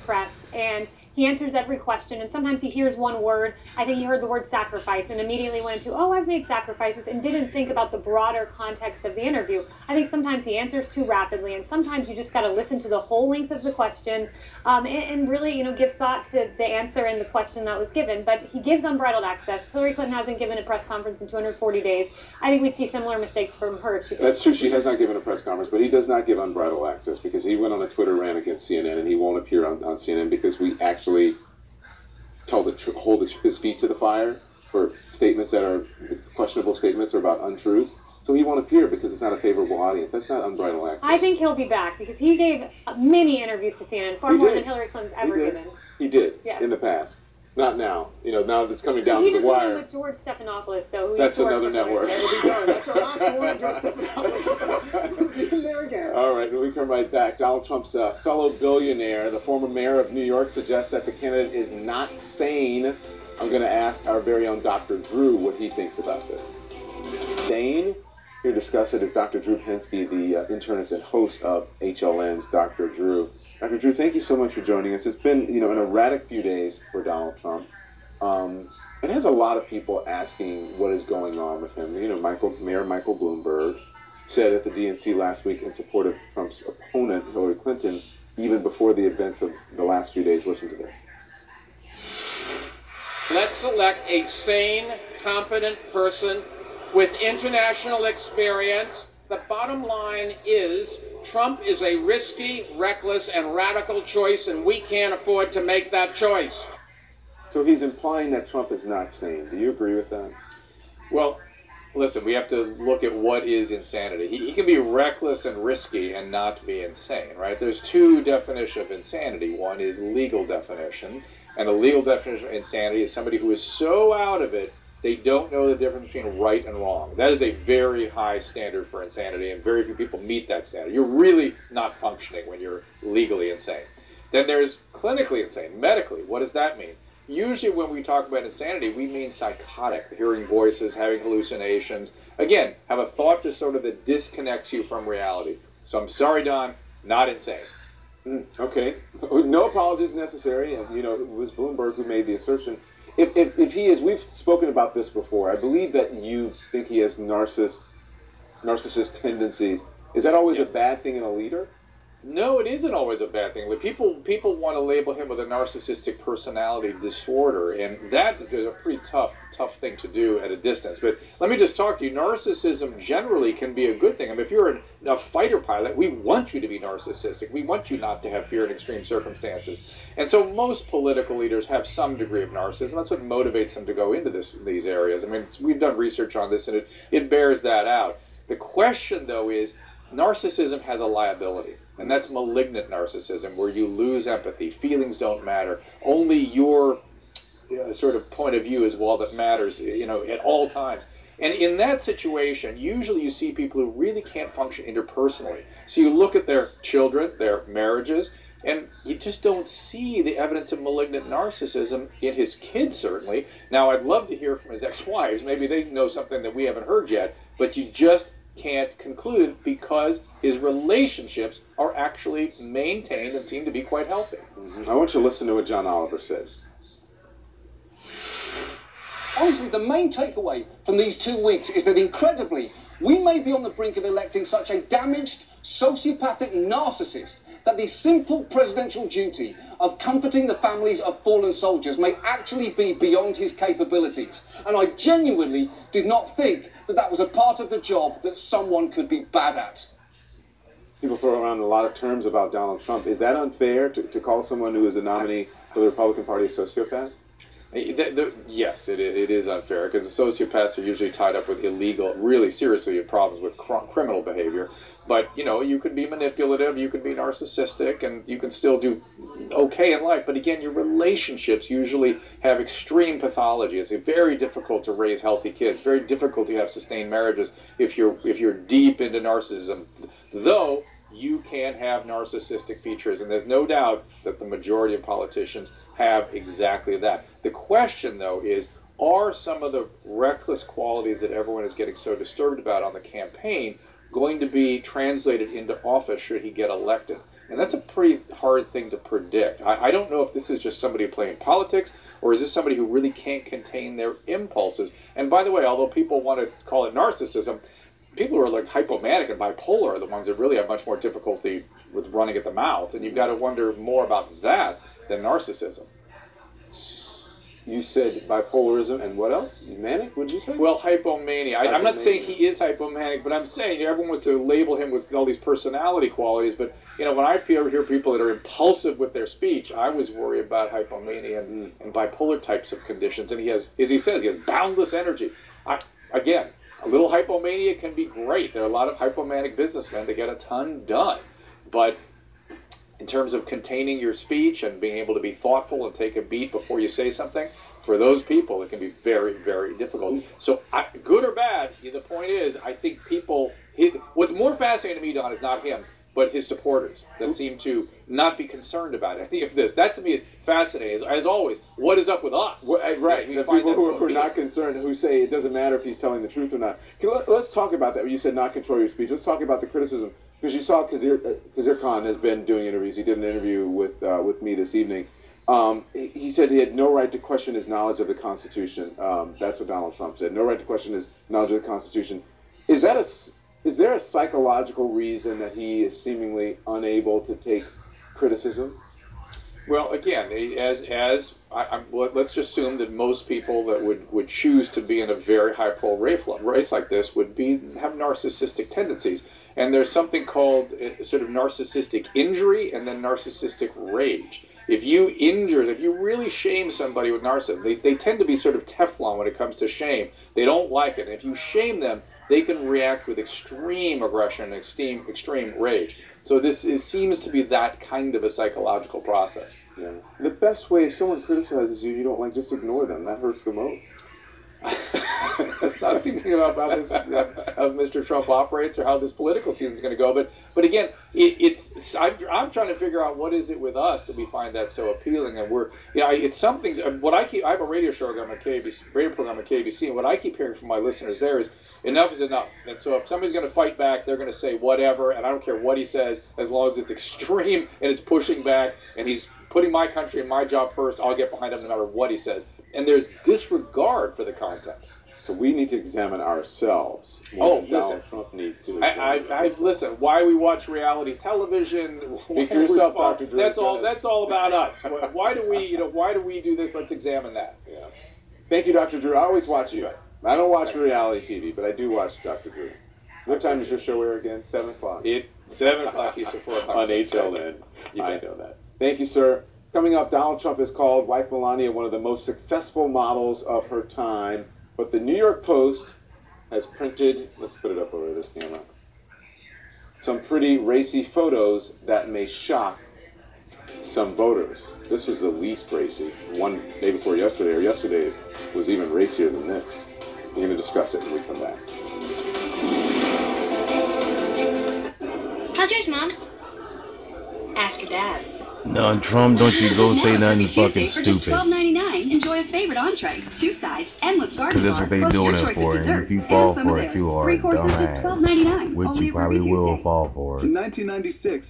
press, and he answers every question, and sometimes he hears one word. I think he heard the word sacrifice and immediately went to, oh, I've made sacrifices, and didn't think about the broader context of the interview. I think sometimes he answers too rapidly, and sometimes you just got to listen to the whole length of the question and really, give thought to the answer and the question that was given. But he gives unbridled access. Hillary Clinton hasn't given a press conference in 240 days. I think we'd see similar mistakes from her if she did. That's true. She has not given a press conference, but he does not give unbridled access because he went on a Twitter rant against CNN, and he won't appear on CNN because we actually hold his feet to the fire for statements that are questionable statements or about untruths. So he won't appear because it's not a favorable audience. That's not unbridled access. I think he'll be back because he gave many interviews to CNN, far more than Hillary Clinton's ever given. He did, yes. In the past. Not now. Now it's coming down to the wire. He just went with George Stephanopoulos, though. That's another network. There we go. That's our last one, George Stephanopoulos. See him there again. All right, when we come right back, Donald Trump's fellow billionaire, the former mayor of New York, suggests that the candidate is not sane. I'm going to ask our very own Dr. Drew what he thinks about this. Sane? Here to discuss it is Dr. Drew Pensky, the internist and host of HLN's Dr. Drew. Dr. Drew, thank you so much for joining us. It's been, an erratic few days for Donald Trump. It has a lot of people asking what is going on with him. Mayor Michael Bloomberg said at the DNC last week in support of Trump's opponent, Hillary Clinton, even before the events of the last few days. Listen to this. Let's elect a sane, competent person with international experience. The bottom line is Trump is a risky, reckless, and radical choice, and we can't afford to make that choice. So he's implying that Trump is not sane. Do you agree with that? Well, listen, we have to look at what is insanity. He can be reckless and risky and not be insane, right? There's two definitions of insanity. One is legal definition, and a legal definition of insanity is somebody who is so out of it they don't know the difference between right and wrong. That is a very high standard for insanity, and very few people meet that standard. You're really not functioning when you're legally insane. Then there's clinically insane, medically. What does that mean? Usually when we talk about insanity, we mean psychotic, hearing voices, having hallucinations. Again, have a thought disorder that disconnects you from reality. So I'm sorry, Don, not insane. Okay. No apologies necessary. And, it was Bloomberg who made the assertion. If he is, we've spoken about this before. I believe that you think he has narcissist tendencies. Is that always a bad thing in a leader? No, it isn't always a bad thing. People want to label him with a narcissistic personality disorder, and that is a pretty tough thing to do at a distance. But let me just talk to you. Narcissism generally can be a good thing. I mean, if you're a fighter pilot, we want you to be narcissistic. We want you not to have fear in extreme circumstances. And so most political leaders have some degree of narcissism. That's what motivates them to go into these areas. I mean, we've done research on this, and it bears that out. The question, though, is narcissism has a liability. And that's malignant narcissism, where you lose empathy. Feelings don't matter. Only your sort of point of view is all that matters, at all times. And in that situation, usually you see people who really can't function interpersonally. So you look at their children, their marriages, and you just don't see the evidence of malignant narcissism in his kids, certainly. Now, I'd love to hear from his ex-wives. Maybe they know something that we haven't heard yet, but you just can't conclude it because his relationships are actually maintained and seem to be quite healthy. I want you to listen to what John Oliver said. Honestly, the main takeaway from these 2 weeks is that, incredibly, we may be on the brink of electing such a damaged, sociopathic narcissist that the simple presidential duty of comforting the families of fallen soldiers may actually be beyond his capabilities. And I genuinely did not think that that was a part of the job that someone could be bad at. People throw around a lot of terms about Donald Trump. Is that unfair to call someone who is a nominee for the Republican Party a sociopath? Yes, it is unfair, because the sociopaths are usually tied up with illegal, really seriously problems with criminal behavior. But, you can be manipulative, you can be narcissistic, and you can still do okay in life. But again, your relationships usually have extreme pathology. It's very difficult to raise healthy kids, very difficult to have sustained marriages if you're deep into narcissism. Though you can have narcissistic features, and there's no doubt that the majority of politicians have exactly that. The question, though, is, are some of the reckless qualities that everyone is getting so disturbed about on the campaign going to be translated into office should he get elected? And that's a pretty hard thing to predict. I don't know if this is just somebody playing politics, or is this somebody who really can't contain their impulses. And by the way, although people want to call it narcissism, people who are like hypomanic and bipolar are the ones that really have much more difficulty with running at the mouth. And you've got to wonder more about that than narcissism. You said bipolarism and what else? Manic, what did you say? Well, hypomania. I'm not saying he is hypomanic, but I'm saying everyone wants to label him with all these personality qualities. But, you know, when I hear people that are impulsive with their speech, I always worry about hypomania and bipolar types of conditions. And he has, as he says, he has boundless energy. Again, a little hypomania can be great. There are a lot of hypomanic businessmen that get a ton done. But in terms of containing your speech and being able to be thoughtful and take a beat before you say something, for those people, it can be very, very difficult. So, good or bad, the point is, I think people, what's more fascinating to me, Don, is not him, but his supporters that seem to not be concerned about it. I think of this. That to me is fascinating. As always, what is up with us? Well, right. The people who are not concerned, who say it doesn't matter if he's telling the truth or not. Let's talk about that. You said not control your speech. Let's talk about the criticism. Because you saw Khizr Khan has been doing interviews. He did an interview with me this evening. He said he had no right to question his knowledge of the Constitution. That's what Donald Trump said. No right to question his knowledge of the Constitution. Is there a psychological reason that he is seemingly unable to take criticism? Well, again, let's just assume that most people that would choose to be in a very high-profile race like this would have narcissistic tendencies. And there's something called sort of narcissistic injury and then narcissistic rage. If you really shame somebody with narcissism, they tend to be sort of Teflon when it comes to shame. They don't like it. And if you shame them, they can react with extreme aggression and extreme rage. So seems to be that kind of a psychological process. Yeah. The best way, if someone criticizes you, you don't like, just ignore them. That hurts the most. That's not seeming about how Mr. Trump operates or how this political season is going to go. But again, I'm trying to figure out what is it with us that we find that so appealing, and it's something. I have a radio show on KBC, radio program on KBC, and what I keep hearing from my listeners there is enough is enough. And so if somebody's going to fight back, they're going to say whatever, and I don't care what he says, as long as it's extreme and it's pushing back, and he's putting my country and my job first. I'll get behind him no matter what he says. And there's disregard for the content. So we need to examine ourselves. Donald Trump needs to examine listen, why we watch reality television. Speak for yourself, Dr. Drew. That's all about us. Why do we do this? Let's examine that. Yeah. Thank you, Dr. Drew. I always watch you. I don't watch reality TV, but I do watch Dr. Drew. What time does your show air again? 7 o'clock. 7 o'clock Eastern, 4 o'clock. On HLN. I know that. Thank you, sir. Coming up, Donald Trump has called wife Melania one of the most successful models of her time. But the New York Post has printed, let's put it up over this camera, some pretty racy photos that may shock some voters. This was the least racy. One day before yesterday, or yesterday's, was even racier than this. We're going to discuss it when we come back. How's yours, Mom? Ask your dad. No, Trump, don't you go say nothing fucking for just stupid. $12.99, enjoy a favorite entree, 2 sides, endless garden Because that's what they doing it for. And if you fall for it, you are a dumbass. Which you probably will fall for. In 1996,